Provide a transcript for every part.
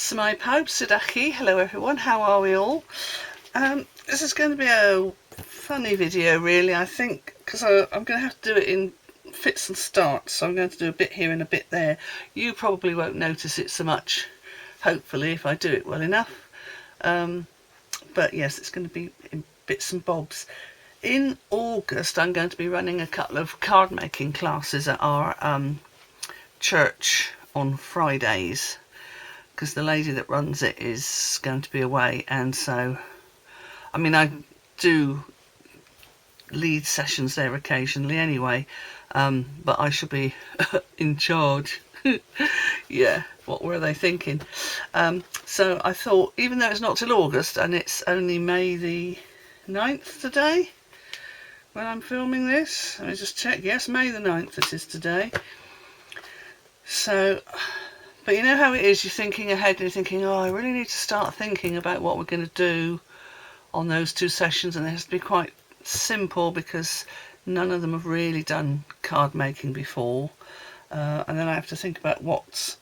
Smai pawb, Sudachi. Hello everyone, how are we all? This is going to be a funny video really, I think, because I'm going to have to do it in fits and starts, so I'm going to do a bit here and a bit there. You probably won't notice it so much, hopefully, if I do it well enough. But yes, it's going to be in bits and bobs. In August, I'm going to be running a couple of card making classes at our church on Fridays, because the lady that runs it is going to be away, and so I mean I do lead sessions there occasionally anyway, but I shall be in charge. Yeah, what were they thinking? So I thought, even though it's not till August and it's only May the 9th today when I'm filming this, let me just check, yes, May the 9th it is today. So, but you know how it is, you're thinking ahead and you're thinking, oh, I really need to start thinking about what we're going to do on those two sessions, and it has to be quite simple because none of them have really done card making before, and then I have to think about what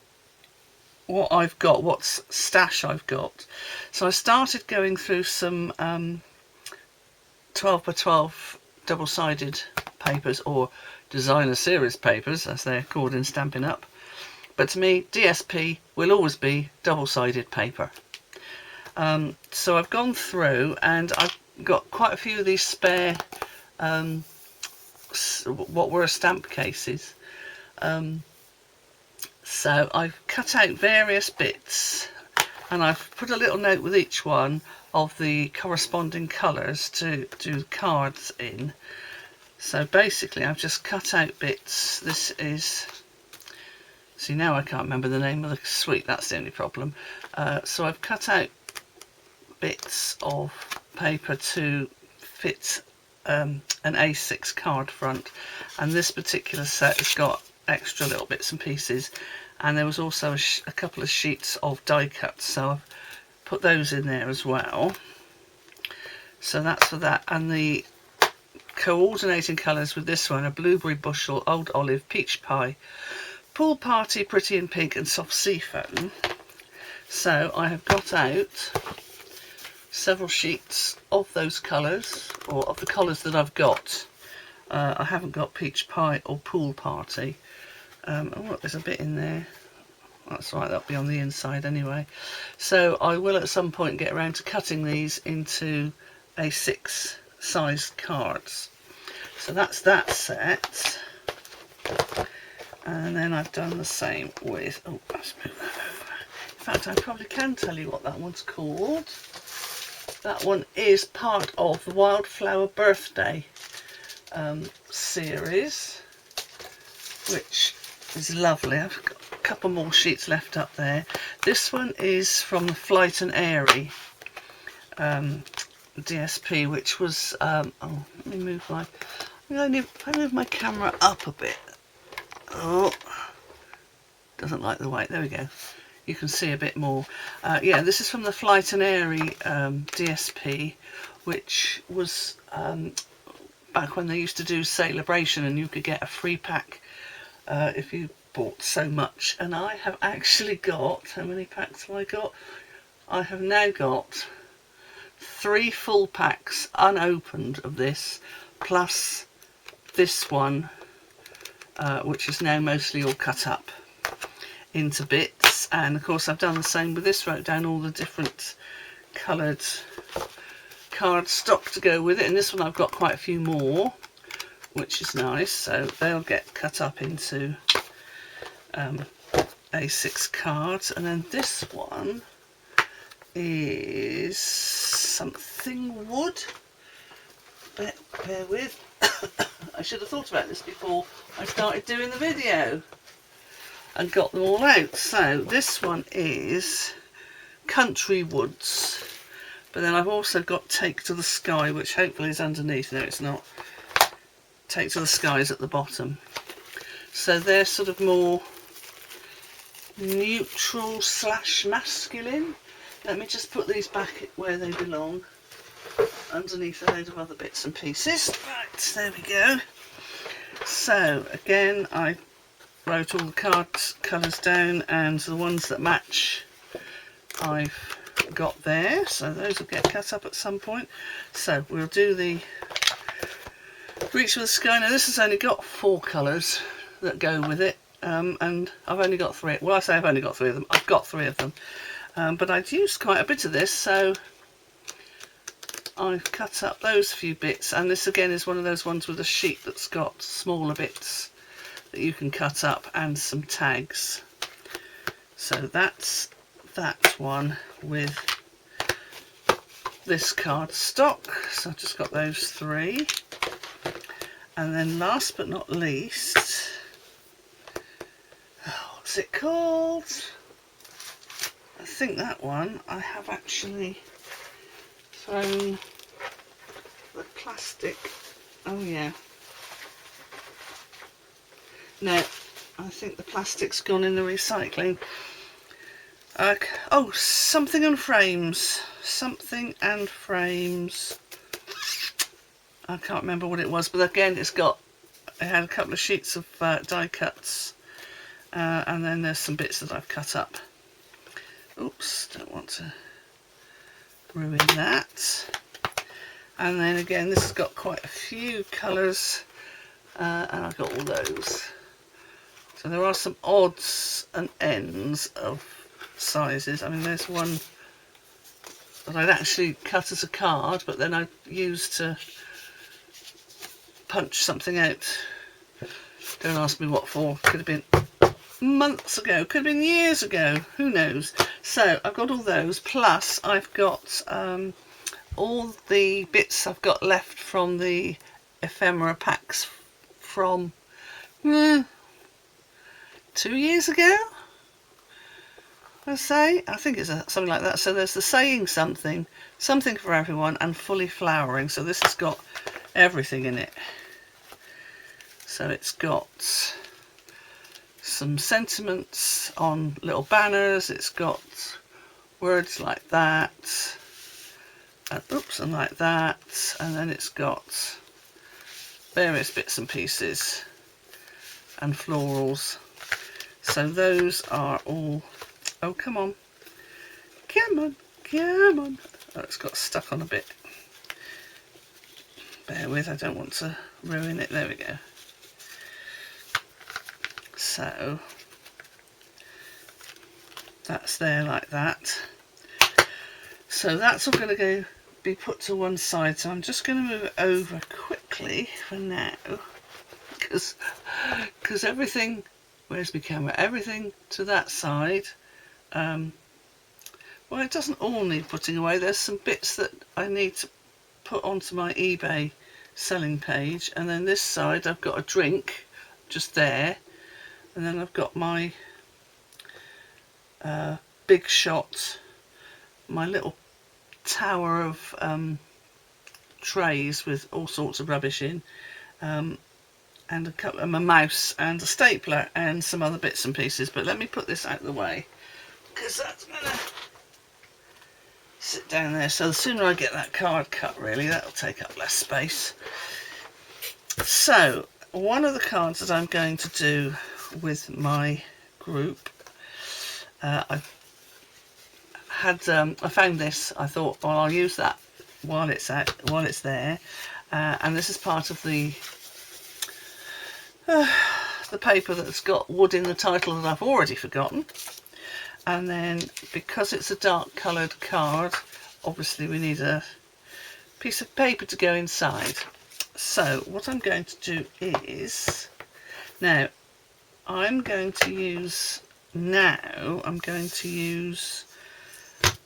I've got, what stash I've got. So I started going through some 12 by 12 double-sided papers, or designer series papers as they're called in Stampin' Up. But to me, DSP will always be double-sided paper. So I've gone through and I've got quite a few of these spare, what were stamp cases. So I've cut out various bits and I've put a little note with each one of the corresponding colours to do cards in. So basically I've just cut out bits. This is, see, now I can't remember the name of the suite, that's the only problem. So I've cut out bits of paper to fit an A6 card front, and this particular set has got extra little bits and pieces, and there was also a couple of sheets of die cuts, so I've put those in there as well. So that's for that. And the coordinating colours with this one are Blueberry Bushel, Old Olive, Peach Pie, Pool Party, Pretty in Pink and Soft Seafoam. So I have got out several sheets of those colours, or of the colours that I've got. I haven't got Peach Pie or Pool Party. Oh look, there's a bit in there. That's right, that'll be on the inside anyway. So I will at some point get around to cutting these into A6 size cards. So that's that set. And then I've done the same with, oh, let's move that over. In fact, I probably can tell you what that one's called. That one is part of the Wildflower Birthday series, which is lovely. I've got a couple more sheets left up there. This one is from the Flight and Airy DSP, which was, oh, let me move my, if I move my camera up a bit. Oh, doesn't like the weight. There we go. You can see a bit more. Yeah, this is from the Flight and Airy DSP, which was back when they used to do Celebration, and you could get a free pack if you bought so much. And I have actually got, how many packs have I got? I have now got 3 full packs unopened of this, plus this one, which is now mostly all cut up into bits. And of course I've done the same with this, wrote down all the different coloured card stock to go with it, and this one I've got quite a few more, which is nice, so they'll get cut up into A6 cards. And then this one is something wood, bear with. I should have thought about this before I started doing the video and got them all out. So this one is Country Woods, but then I've also got Take to the Sky, which hopefully is underneath. No, it's not. Take to the Sky is at the bottom. So they're sort of more neutral / masculine. Let me just put these back where they belong, underneath a load of other bits and pieces. Right, there we go. So again, I wrote all the card colours down, and the ones that match I've got there, so those will get cut up at some point. So we'll do the Reach for the Sky. Now this has only got 4 colours that go with it, and I've only got 3. Well, I say I've only got 3 of them. I've got 3 of them, but I'd used quite a bit of this, so I've cut up those few bits. And this again is one of those ones with a sheet that's got smaller bits that you can cut up and some tags. So that's that one with this card stock. So I've just got those 3. And then last but not least, what's it called? I think that one I have actually thrown the plastic. Oh yeah. No, I think the plastic's gone in the recycling. Oh, Something and Frames. Something and Frames. I can't remember what it was, but again, it had a couple of sheets of die cuts, and then there's some bits that I've cut up. Oops, don't want to ruin that. And then again, this has got quite a few colours, and I've got all those. So there are some odds and ends of sizes. I mean, there's one that I'd actually cut as a card, but then I used to punch something out. Don't ask me what for. Could have been months ago, could have been years ago, who knows. So I've got all those, plus I've got all the bits I've got left from the ephemera packs from 2 years ago, I think it's something like that. So there's the Saying Something, Something for Everyone, and Fully Flowering. So this has got everything in it. So it's got some sentiments on little banners, it's got words like that, and oops, and like that, and then it's got various bits and pieces and florals. So those are all, oh come on, come on, come on. Oh, it's got stuck on a bit. Bear with, I don't want to ruin it. There we go. So that's there like that. So that's all going to be put to one side. So I'm just going to move it over quickly for now, because everything, where's my camera? Everything to that side. Well, it doesn't all need putting away. There's some bits that I need to put onto my eBay selling page, and then this side I've got a drink just there. And then I've got my Big Shot, my little tower of trays with all sorts of rubbish in, and a couple of my mouse and a stapler and some other bits and pieces. But let me put this out of the way, because that's going to sit down there. So the sooner I get that card cut, really, that'll take up less space. So one of the cards that I'm going to do with my group, I found this. I thought, well, I'll use that while it's there, and this is part of the paper that's got wood in the title that I've already forgotten. And then because it's a dark coloured card, obviously we need a piece of paper to go inside. So what I'm going to do is, I'm going to use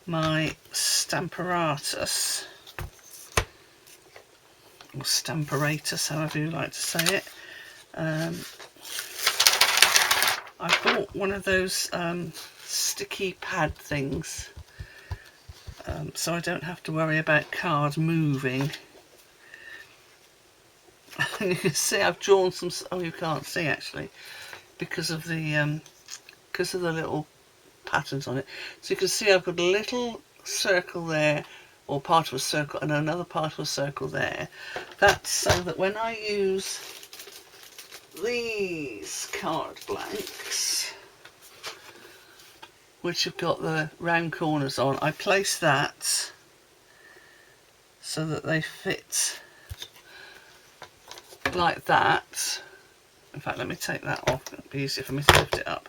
my Stamparatus, or Stamparatus, however you like to say it. I bought one of those sticky pad things, so I don't have to worry about card moving. And you can see I've drawn some, oh, you can't see actually, because of the little patterns on it. So you can see I've got a little circle there, or part of a circle, and another part of a circle there. That's so that when I use these card blanks, which have got the round corners on, I place that so that they fit like that. In fact, let me take that off, it'll be easier for me to lift it up.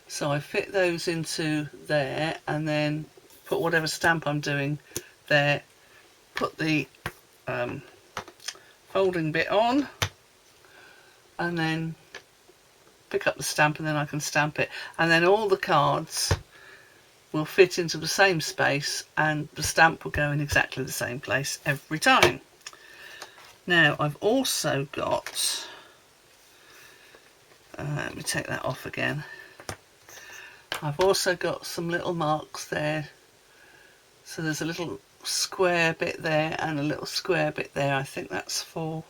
So I fit those into there and then put whatever stamp I'm doing there, put the folding bit on, and then pick up the stamp, and then I can stamp it, and then all the cards will fit into the same space and the stamp will go in exactly the same place every time. Now I've also got, let me take that off again, I've also got some little marks there. So there's a little square bit there and a little square bit there. I think that's for,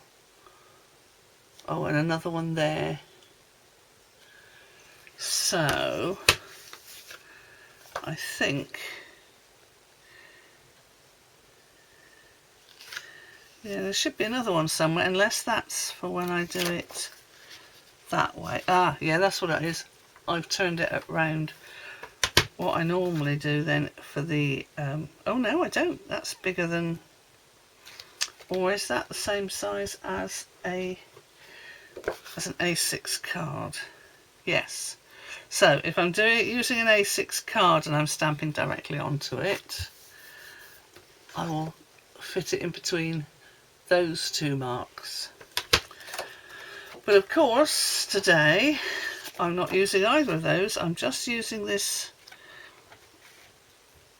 oh, and another one there. So I think, yeah, there should be another one somewhere, unless that's for when I do it that way. Ah, yeah, that's what it is. I've turned it around what I normally do then for the, oh no, I don't. That's bigger than, or is that the same size as an A6 card? Yes. So if I'm using an A6 card and I'm stamping directly onto it, I will fit it in between those two marks. But of course today I'm not using either of those. I'm just using this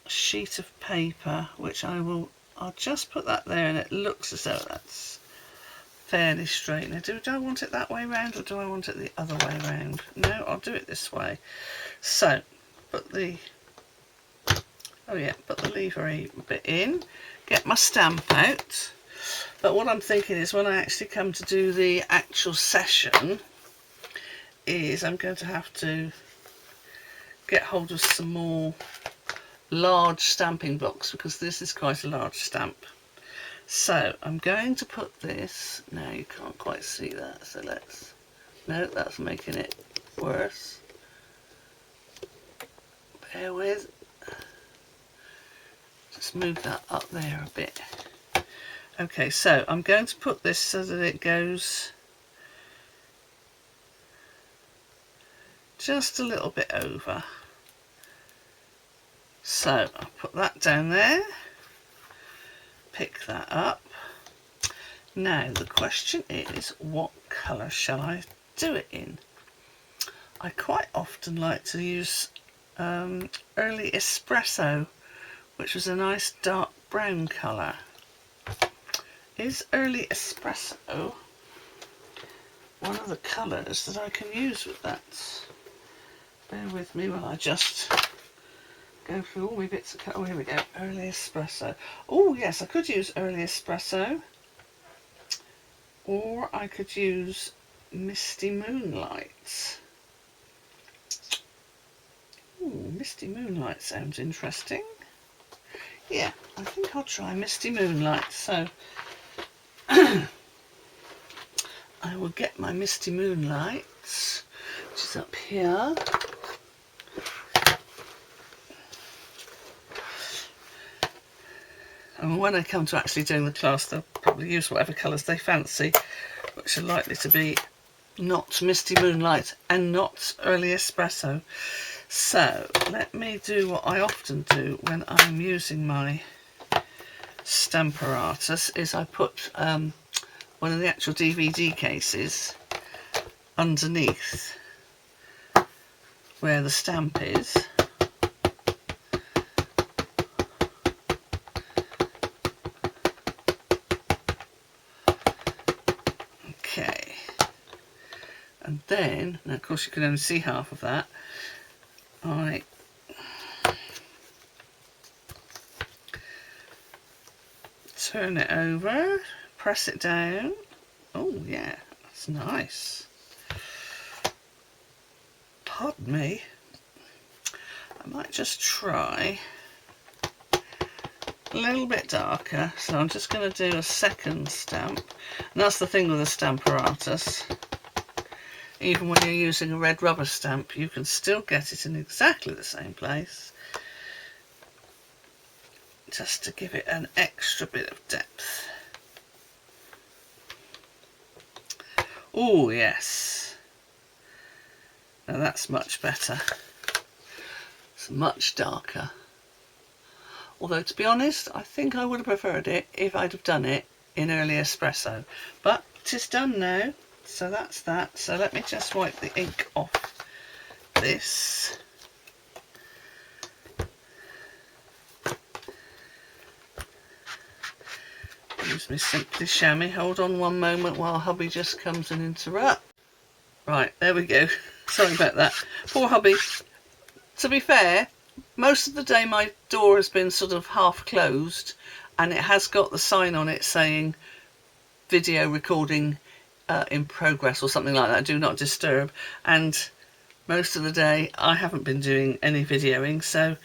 sheet of paper, which I'll just put that there, and it looks as though that's fairly straight. Now, do I want it that way round, or do I want it the other way round? No, I'll do it this way. So put the, oh yeah, put the lever bit in, get my stamp out. But what I'm thinking is, when I actually come to do the actual session, is I'm going to have to get hold of some more large stamping blocks, because this is quite a large stamp. So I'm going to put this, now you can't quite see that, so let's, no, that's making it worse. Bear with, just move that up there a bit. Okay, so I'm going to put this so that it goes just a little bit over. So I'll put that down there, pick that up. Now the question is, what colour shall I do it in? I quite often like to use early espresso, which was a nice dark brown colour. Is early espresso one of the colours that I can use with that? Bear with me while I just go through all my bits of colour. Oh, here we go. Early espresso. Oh yes, I could use early espresso, or I could use Misty Moonlight. Ooh, Misty Moonlight sounds interesting. Yeah, I think I'll try Misty Moonlight. So I will get my Misty Moonlight, which is up here. And when I come to actually doing the class, they'll probably use whatever colours they fancy, which are likely to be not Misty Moonlight and not early espresso. So let me do what I often do when I'm using my Stamparatus, is I put one of the actual DVD cases underneath where the stamp is. Okay, and then, now of course you can only see half of that, I turn it over, press it down. Oh yeah, that's nice. Pardon me. I might just try a little bit darker. So I'm just going to do a second stamp. And that's the thing with the Stamparatus, even when you're using a red rubber stamp, you can still get it in exactly the same place, just to give it an extra bit of depth. Oh yes, now that's much better. It's much darker. Although, to be honest, I think I would have preferred it if I'd have done it in early espresso. But it is done now, so that's that. So let me just wipe the ink off this. Use me Simply Chamois. Hold on one moment while hubby just comes and interrupts. Right, there we go. Sorry about that. Poor hubby. To be fair, most of the day my door has been sort of half closed, and it has got the sign on it saying video recording in progress or something like that, do not disturb, and most of the day I haven't been doing any videoing, so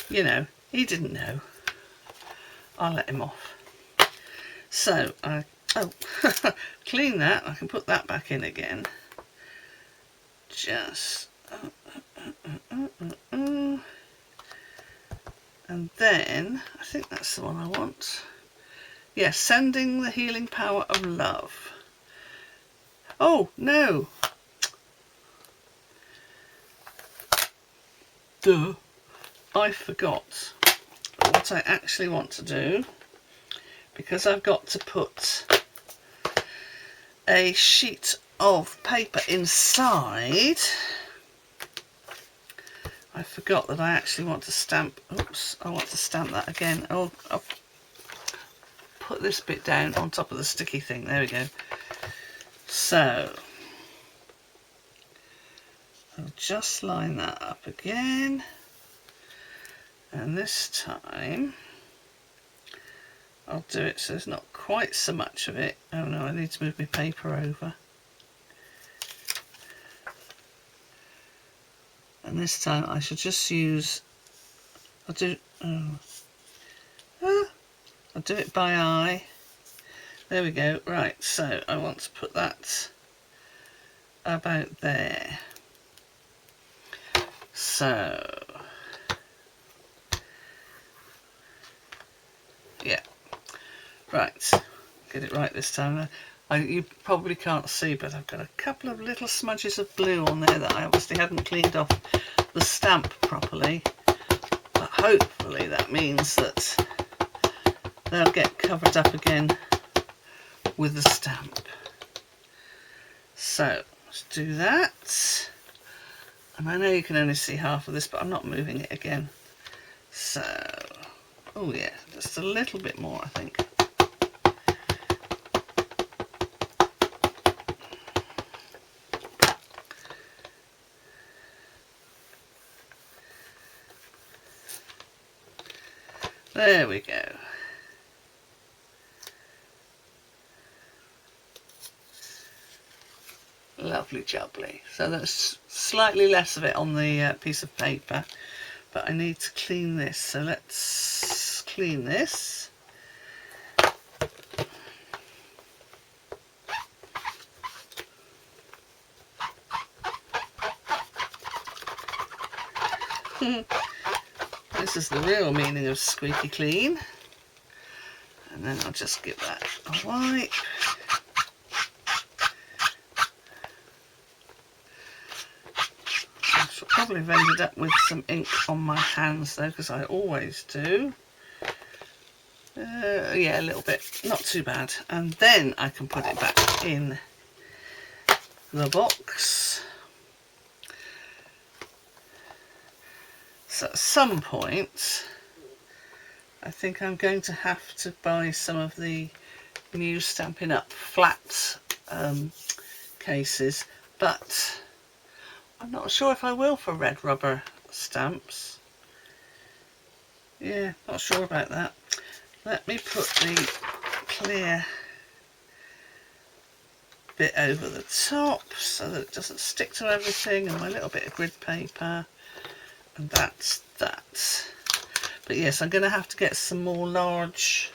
you know, he didn't know. I'll let him off. So I clean that. I can put that back in again. Just and then I think that's the one I want. Yes, Sending the Healing Power of Love. Oh no, duh, I forgot what I actually want to do, because I've got to put a sheet of paper inside. I forgot that I actually want to stamp. Oops, I want to stamp that again. Oh, I'll put this bit down on top of the sticky thing. There we go. So I'll just line that up again, and this time I'll do it so there's not quite so much of it. Oh no, I need to move my paper over. And this time I should just use, I'll do it by eye. There we go. Right, so I want to put that about there. So yeah, right, get it right this time. You probably can't see, but I've got a couple of little smudges of blue on there that I obviously hadn't cleaned off the stamp properly, but hopefully that means that they'll get covered up again with the stamp. So let's do that, and I know you can only see half of this, but I'm not moving it again. So, oh yeah, just a little bit more, I think. There we go. Lovely jubbly. So there's slightly less of it on the piece of paper, but I need to clean this. So let's clean this. This is the real meaning of squeaky clean. And then I'll just give that a wipe. I should probably have ended up with some ink on my hands though, because I always do. Yeah, a little bit, not too bad. And then I can put it back in the box. So at some point, I think I'm going to have to buy some of the new Stampin' Up flat cases, but I'm not sure if I will for red rubber stamps. Yeah, not sure about that. Let me put the clear bit over the top so that it doesn't stick to everything, and my little bit of grid paper. And that's that. But yes, I'm going to have to get some more large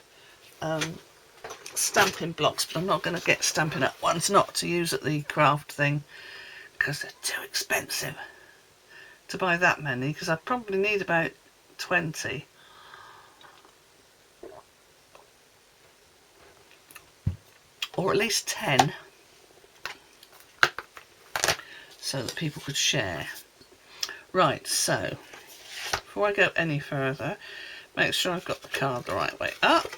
stamping blocks, but I'm not going to get Stampin' Up ones, not to use at the craft thing. because they're too expensive to buy that many, because I probably need about 20. Or at least 10, so that people could share. Right, so before I go any further, make sure I've got the card the right way up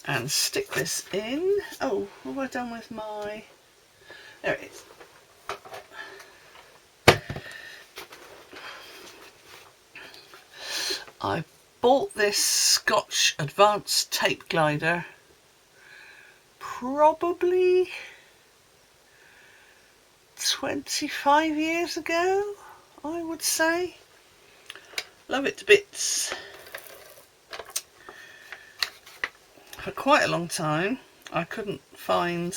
and stick this in. Oh, what have I done with my... There it is. I bought this Scotch Advanced Tape Glider probably 25 years ago, I would say. Love it to bits. For quite a long time I couldn't find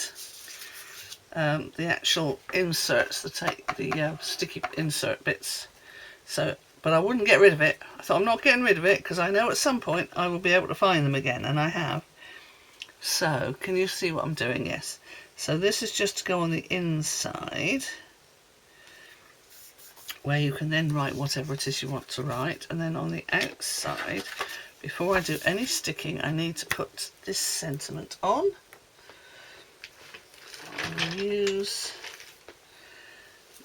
the actual inserts, the sticky insert bits, but I wouldn't get rid of it. I thought, I'm not getting rid of it because I know at some point I will be able to find them again, and I have. So can you see what I'm doing? Yes. So this is just to go on the inside, where you can then write whatever it is you want to write, and then on the outside, before I do any sticking, I need to put this sentiment on. I'll use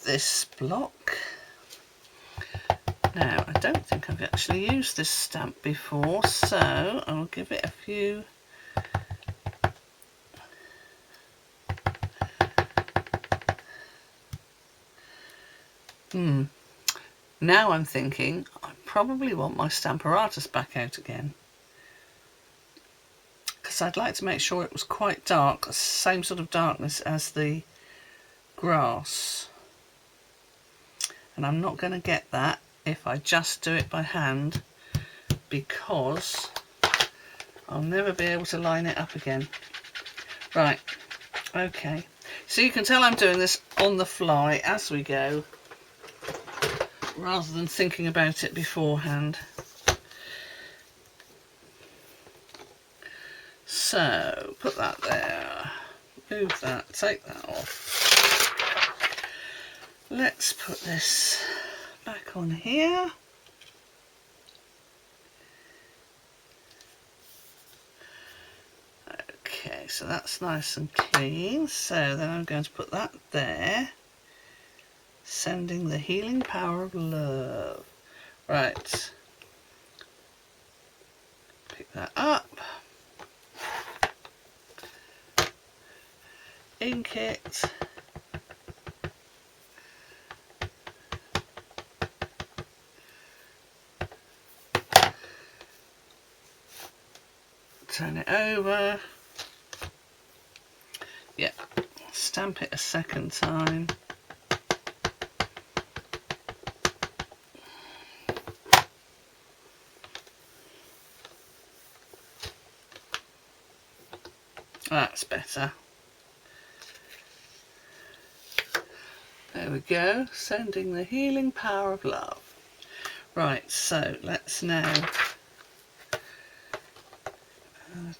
this block. Now, I don't think I've actually used this stamp before, so I'll give it a few. Now I'm thinking I probably want my Stamparatus back out again, because I'd like to make sure it was quite dark, the same sort of darkness as the grass. And I'm not going to get that if I just do it by hand, because I'll never be able to line it up again. Right, okay. So you can tell I'm doing this on the fly as we go, rather than thinking about it beforehand. So, put that there, move that, take that off. Let's put this back on here. Okay, so that's nice and clean. So then I'm going to put that there. Sending the healing power of love. Right. Pick that up. Ink it. Turn it over. Yeah. Stamp it a second time. That's better. There we go, sending the healing power of love. Right, so let's now, I'll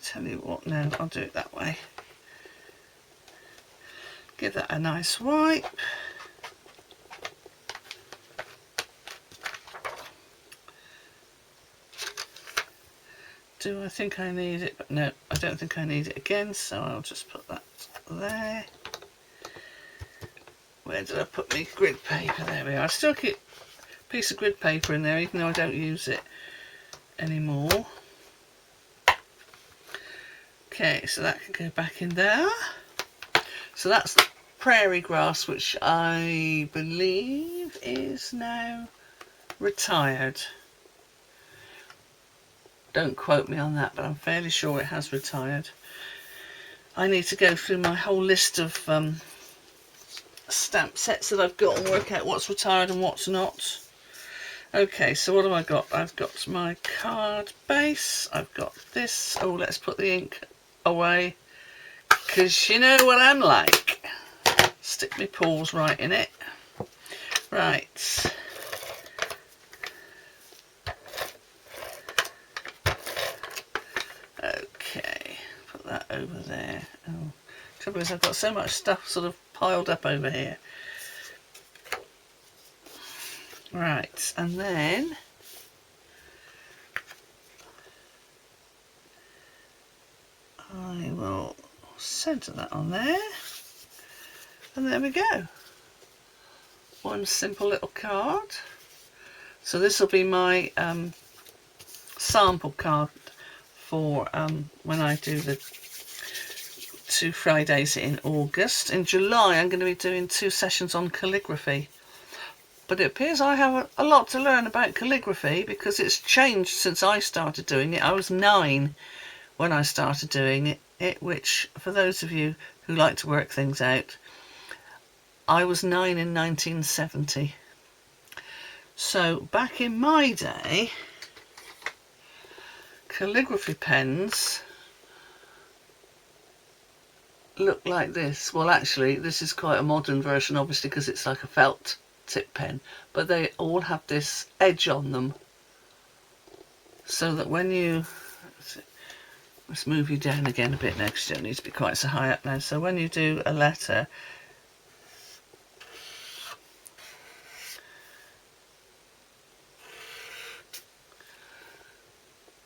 tell you what now, I'll do it that way. Give that a nice wipe. Do I think I need it? But no, I don't think I need it again, so I'll just put that there. Where did I put my grid paper? There we are. I still keep a piece of grid paper in there, even though I don't use it anymore. Okay, so that can go back in there. So that's the prairie grass, which I believe is now retired. Don't quote me on that, but I'm fairly sure it has retired. I need to go through my whole list of stamp sets that I've got and work out what's retired and what's not. Okay, so what have I got? I've got my card base. I've got this. Oh, let's put the ink away, because you know what I'm like. Stick my paws right in it. Right. Okay, put that over there. Oh, trouble is I've got so much stuff sort of piled up over here. Right, and then I will centre that on there, and there we go. One simple little card. So this will be my sample card for when I do the 2 Fridays in August. In July I'm going to be doing 2 sessions on calligraphy. But it appears I have a lot to learn about calligraphy because it's changed since I started doing it. I was 9 when I started doing it, which for those of you who like to work things out, I was 9 in 1970. So back in my day, calligraphy pens look like this. Well, actually this is quite a modern version, obviously, because it's like a felt tip pen, but they all have this edge on them, so that when you, let's move you down again a bit now because you don't need to be quite so high up now. So when you do a letter,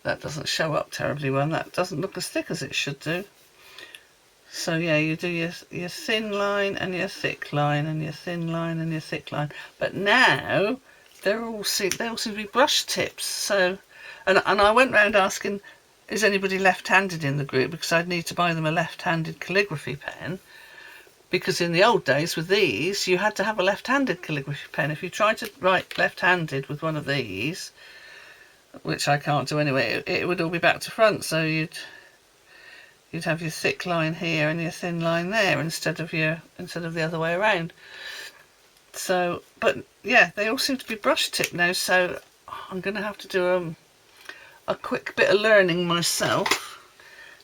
that doesn't show up terribly well, that doesn't look as thick as it should do. So yeah, you do your thin line and your thick line and your thin line and your thick line. But now they all seem to be brush tips. So, and I went round asking, is anybody left-handed in the group? Because I'd need to buy them a left-handed calligraphy pen. Because in the old days with these, you had to have a left-handed calligraphy pen. If you tried to write left-handed with one of these, which I can't do anyway, it would all be back to front. So you'd have your thick line here and your thin line there instead of the other way around. So, but yeah, they all seem to be brush tip now, so I'm going to have to do a quick bit of learning myself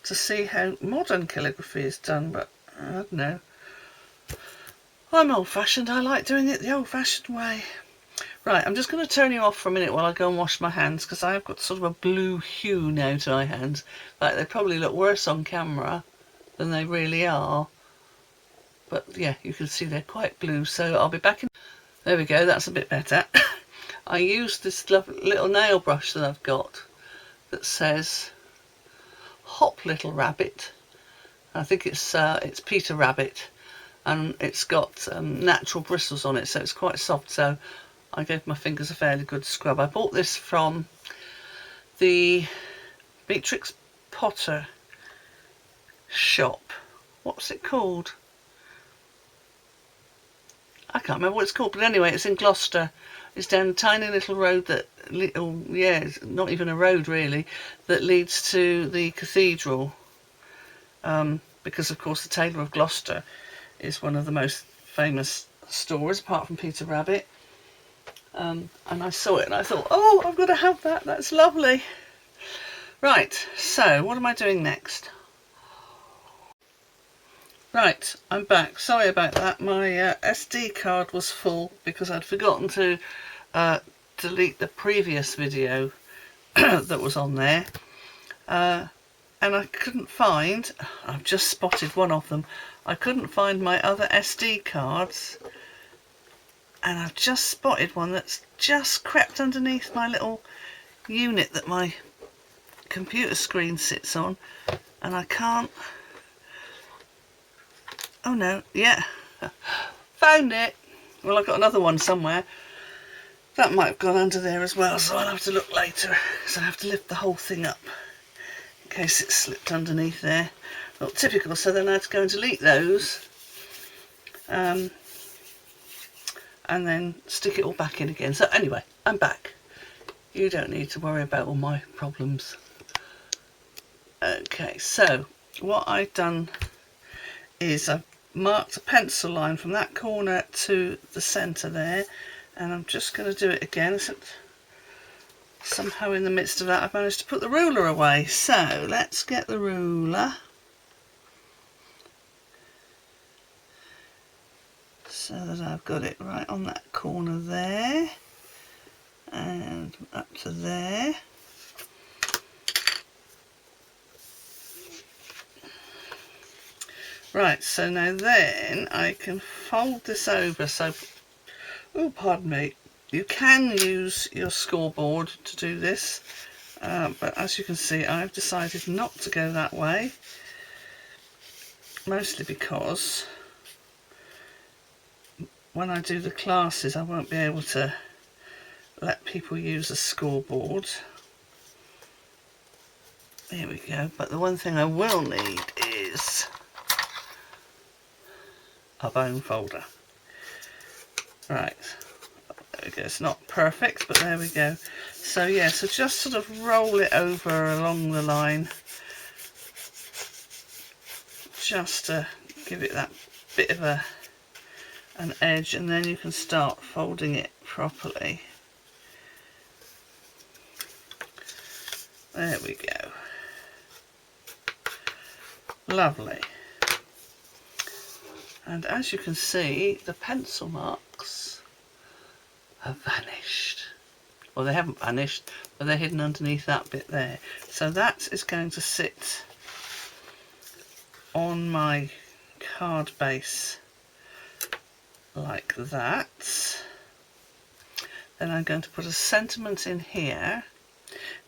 to see how modern calligraphy is done. But I don't know, I'm old-fashioned. I like doing it the old-fashioned way. Right, I'm just going to turn you off for a minute while I go and wash my hands, because I've got sort of a blue hue now to my hands. Like, they probably look worse on camera than they really are. But yeah, you can see they're quite blue, so I'll be back in. There we go, that's a bit better. I used this little nail brush that I've got that says Hop Little Rabbit. I think it's Peter Rabbit, and it's got natural bristles on it, so it's quite soft. So I gave my fingers a fairly good scrub. I bought this from the Beatrix Potter shop. What's it called? I can't remember what it's called, but anyway, it's in Gloucester. It's down a tiny little road that, oh yeah, it's not even a road really, that leads to the cathedral. Because of course the Tailor of Gloucester is one of the most famous stores, apart from Peter Rabbit. And I saw it and I thought, oh, I've got to have that, that's lovely. Right, so what am I doing next? Right, I'm back. Sorry about that. My SD card was full because I'd forgotten to delete the previous video that was on there. And I couldn't find, I've just spotted one of them, I couldn't find my other SD cards. And I've just spotted one that's just crept underneath my little unit that my computer screen sits on. And I can't... Oh no, yeah, found it. Well, I've got another one somewhere. That might have gone under there as well, so I'll have to look later. So I have to lift the whole thing up in case it's slipped underneath there. Not typical, so then I had to go and delete those. And then stick it all back in again. So anyway, I'm back. You don't need to worry about all my problems. Okay, so what I've done is I've marked a pencil line from that corner to the centre there, and I'm just going to do it again, except somehow in the midst of that I've managed to put the ruler away. So let's get the ruler. So that I've got it right on that corner there, and up to there. Right, so now then I can fold this over. So, oh, pardon me, you can use your scoreboard to do this, but as you can see, I've decided not to go that way, mostly because when I do the classes I won't be able to let people use a scoreboard. Here we go, but the one thing I will need is a bone folder. Right, there we go. It's not perfect, but there we go. So yeah, so just sort of roll it over along the line, just to give it that bit of an edge, and then you can start folding it properly. There we go. Lovely. And as you can see, the pencil marks have vanished. Well, they haven't vanished, but they're hidden underneath that bit there. So that is going to sit on my card base like that. Then I'm going to put a sentiment in here.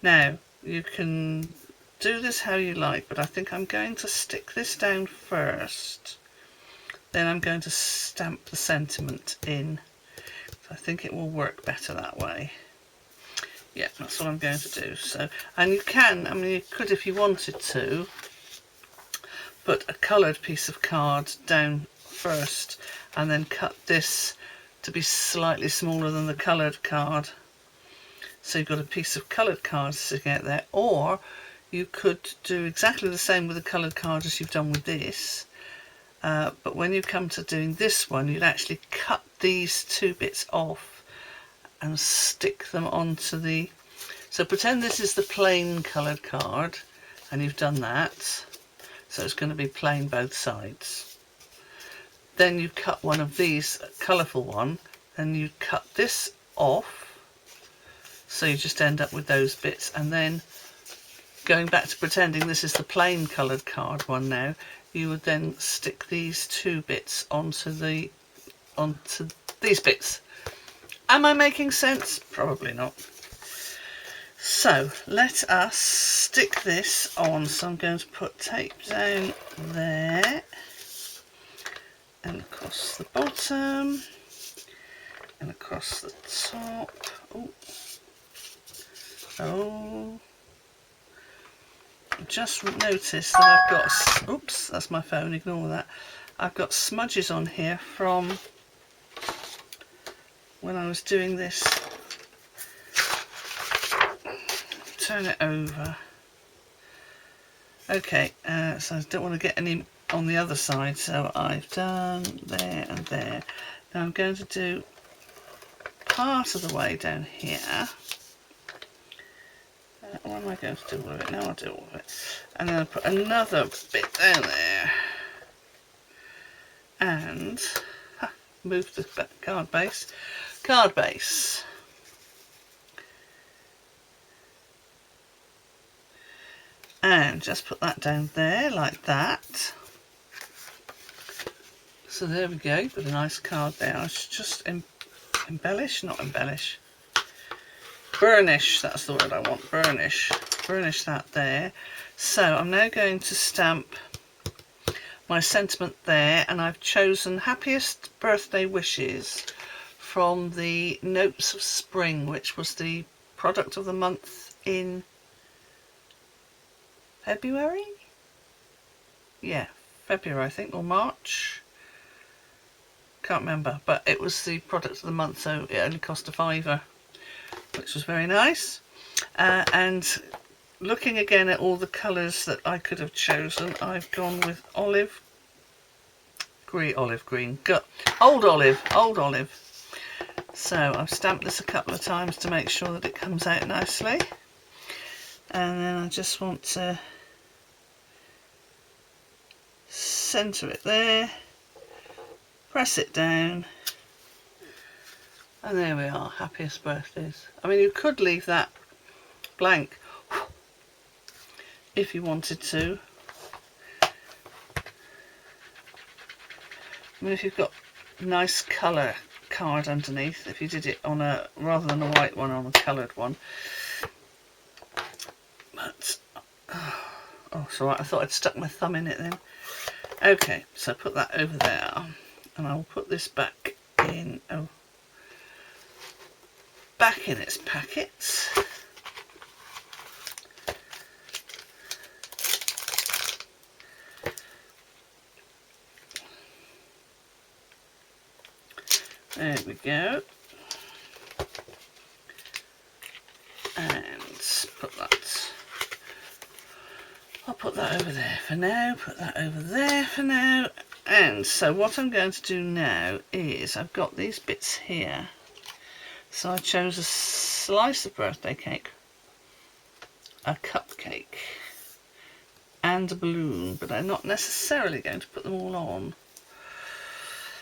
Now, you can do this how you like, but I think I'm going to stick this down first. Then I'm going to stamp the sentiment in. I think it will work better that way. Yeah, that's what I'm going to do. So, and you can, I mean, you could, if you wanted to, put a coloured piece of card down first and then cut this to be slightly smaller than the coloured card. So you've got a piece of coloured card sticking out there, or you could do exactly the same with a coloured card as you've done with this. But when you come to doing this one, you'd actually cut these two bits off and stick them onto the... So pretend this is the plain coloured card, and you've done that. So it's going to be plain both sides. Then you cut one of these, a colourful one, and you cut this off. So you just end up with those bits, and then going back to pretending this is the plain coloured card one now, you would then stick these two bits onto these bits. Am I making sense? Probably not. So let us stick this on. So I'm going to put tape down there and across the bottom and across the top. Oh. Just noticed that I've got, oops, that's my phone, ignore that. I've got smudges on here from when I was doing this. Turn it over. Okay, so I don't want to get any on the other side, so I've done there and there. Now I'm going to do part of the way down here. What am I going to do with it? Now I'll do all of it. And then I'll put another bit down there. And move the card base. Card base. And just put that down there like that. So there we go, got a nice card there. I should just embellish, not embellish. Burnish, that's the word I want, burnish. Burnish that there. So I'm now going to stamp my sentiment there, and I've chosen Happiest Birthday Wishes from the Notes of Spring, which was the product of the month in February? Yeah, February I think, or March. Can't remember, but it was the product of the month, so it only cost a £5, which was very nice. And looking again at all the colours that I could have chosen, I've gone with old olive. So I've stamped this a couple of times to make sure that it comes out nicely. And then I just want to centre it there, press it down, and there we are, Happiest Birthdays. I mean, you could leave that blank if you wanted to, I mean, if you've got nice colour card underneath, if you did it on a, rather than a white one, on a coloured one. But, oh, sorry, I thought I'd stuck my thumb in it then. Okay, so put that over there, and I'll put this back in, back in its packet. There we go. And put that, I'll put that over there for now, put that over there for now. And so what I'm going to do now is, I've got these bits here. So I chose a slice of birthday cake, a cupcake, and a balloon, but I'm not necessarily going to put them all on.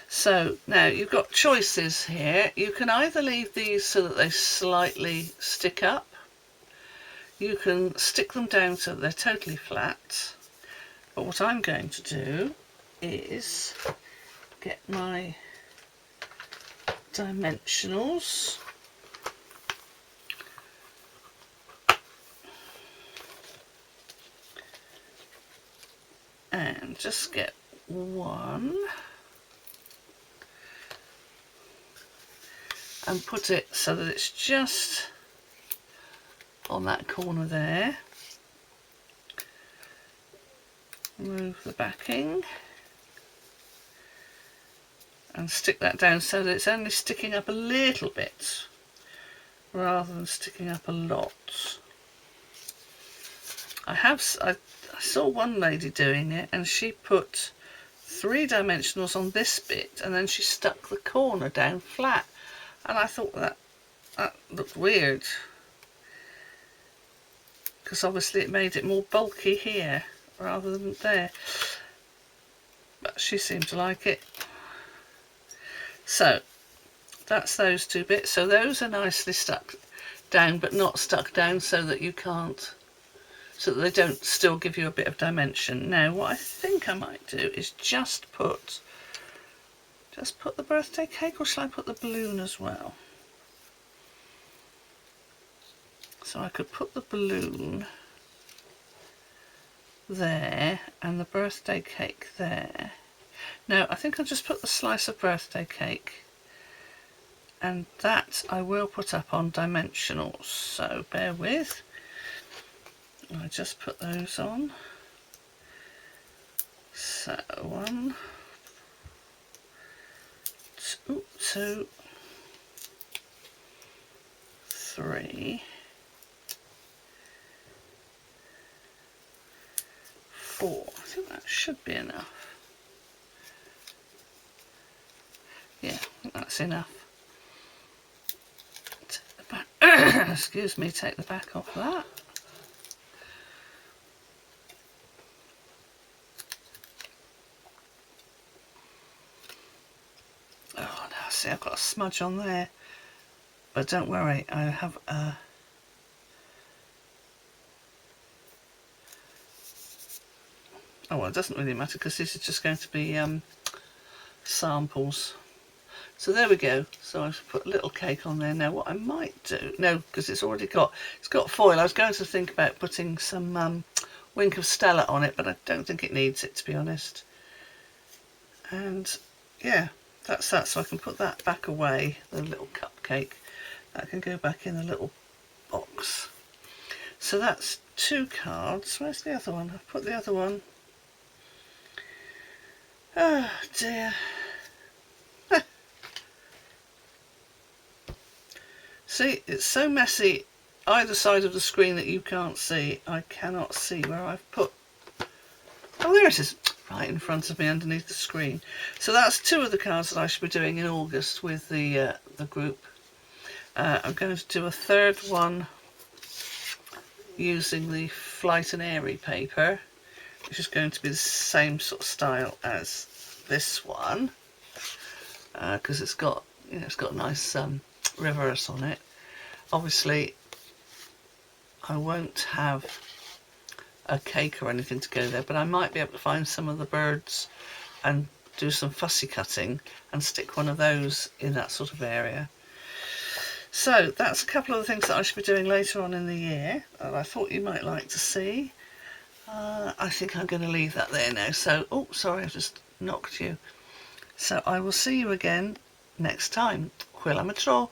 So now you've got choices here. You can either leave these so that they slightly stick up. You can stick them down so they're totally flat. But what I'm going to do is get my dimensionals. And just get one. And put it so that it's just on that corner there. Remove the backing and stick that down so that it's only sticking up a little bit rather than sticking up a lot. I saw one lady doing it, and she put 3 dimensionals on this bit and then she stuck the corner down flat. And I thought that looked weird, because obviously it made it more bulky here rather than there. But she seemed to like it. So that's those 2 bits. So those are nicely stuck down, but not stuck down so that you can't, so that they don't still give you a bit of dimension. Now what I think I might do is just put the birthday cake, or shall I put the balloon as well? So I could put the balloon there and the birthday cake there. Now I think I'll just put the slice of birthday cake, and that I will put up on dimensionals, so bear with. I just put those on. So 1, 2, 3, 4. I think that should be enough. Yeah, that's enough. Take the back, excuse me, take the back off that. Oh, now see, I've got a smudge on there, but don't worry, I have a oh well, it doesn't really matter because this is just going to be samples. So there we go. So I've put a little cake on there. Now what I might do, no, because it's got foil. I was going to think about putting some Wink of Stella on it, but I don't think it needs it, to be honest. And yeah, that's that. So I can put that back away, the little cupcake. That can go back in the little box. So that's 2 cards. Where's the other one? I've put the other one. Oh dear. See, it's so messy either side of the screen that you can't see. I cannot see where I've put. Oh, there it is, right in front of me underneath the screen. So that's 2 of the cards that I should be doing in August with the group. I'm going to do a 3rd one using the Flight and Airy paper, which is going to be the same sort of style as this one, because it's got, you know, it's got a nice reverse on it. Obviously I won't have a cake or anything to go there, but I might be able to find some of the birds and do some fussy cutting and stick one of those in that sort of area. So that's a couple of the things that I should be doing later on in the year that I thought you might like to see. I think I'm going to leave that there now. So, oh, sorry, I just knocked you. So I will see you again next time. Hwyl am y tro.